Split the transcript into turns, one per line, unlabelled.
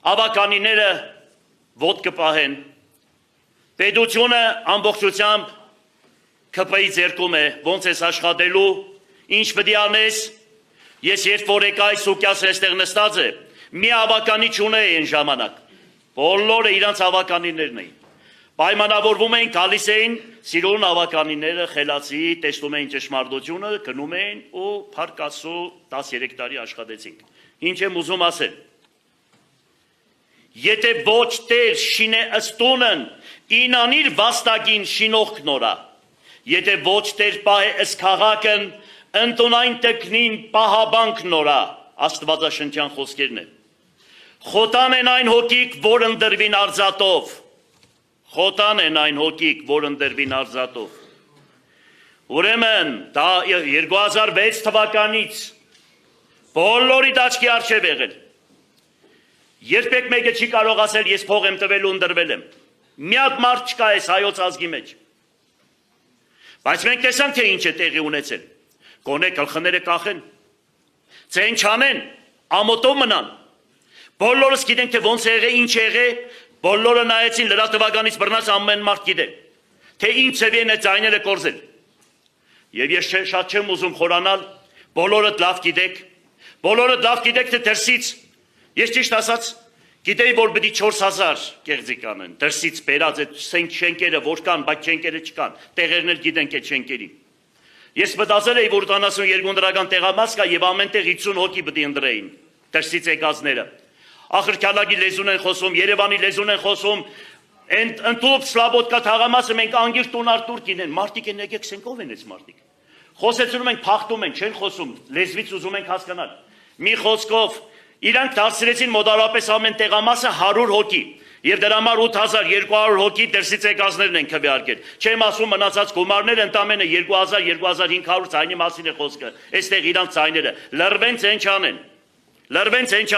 ավականիները ոտք կպահեն, պետությունը ամբողջությամբ ԿՊ-ի ձեռքում է, ոնց ես աշխատելու, ինչ պետք է անես, ես երբ որ եկա այս Սուկյասը այստեղ նստած է, մի ավականի չունեի այն ժամանակ, բոլորը իրանց ավականիներն էին, պայմանավորվում էին, գալիս էին, սիրուն ավականիները խելացի, տեսնում էին ճշմարտությունը, գնում էին ու փառք Աստծո 13 տարի աշխատեցինք, ինչ եմ ուզում ասել, եթե ոչ տեր շինե ըստունն, ինանիր վաստակին շինող նորա, եթե ոչ տեր պահե ըս քաղաքն, ընտունայն տկնին պահաբանք նորա, աստվածաշնչյան խոսքերն են, խոտան են այն հոգիք, որ ընդրվին արձատով, խոտան են այն հոգիք, որ ընդրվին արձատով, ուրեմն, դա 2006 թվականից, բոլորի դաչքի առջև եղել, երբեք մեկը չի կարող ասել, ես փող եմ տվել ու ընդրվել եմ, միակ մարդ չկա ես հայոց ազգի մեջ, բայց մենք տեսանք, թե ինչ է տեղի ունեցել, գոնե գլխները կախեն, ցեն չանեն, ամոթով մնան, բոլորս գիտենք, թե ոնց է եղել, ինչ է եղել, բոլորը նայեցին լրատվականից բռնած ամեն մարդ գիտե, թե ինչ ծևի են այդ ձայները կորզել, եւ ես շատ չեմ ուզում խորանալ, բոլորդ լավ գիտեք, թե դրսից, ես ճիշտ ասած, գիտեի, որ պիտի 4000 կեղծիկ անեն, դրսից բերած այդ շենքերը որ կան, բայց շենքերը չկան, տեղերն էլ գիտենք այդ շենքերի։ Ես մտածել էի, որ 72 դրական տեղամաս կա եւ ամենտեղ 50 հոգի պիտի ընդրեին, դրսից եկածները։ Ախրքալագի լեզուն են խոսում, Երևանի լեզուն են խոսում, ընդཐུպ Սլաբոդկա թաղամասը մենք անգիր տունար տուր կինեն, մարդիկ են եկեք սենք ով են այս մարդիկ։ Խոսեցնում ենք, փախտում ենք, չեն խոսում, լեզվից ուզում ենք հասկանալ։ Մի խոսքով իրանք դարձրեցին մոտարապես ամեն տեղամասը 100 հոգի եւ դրա համար 8200 հոգի դրսից եկածներն են քվեարկել։ Չեմ ասում մնացած գումարները ընդամենը 2000-2500 ցայնի մասին է խոսքը։ Այստեղ իրանք ցայները լրվեն ցեն չանեն։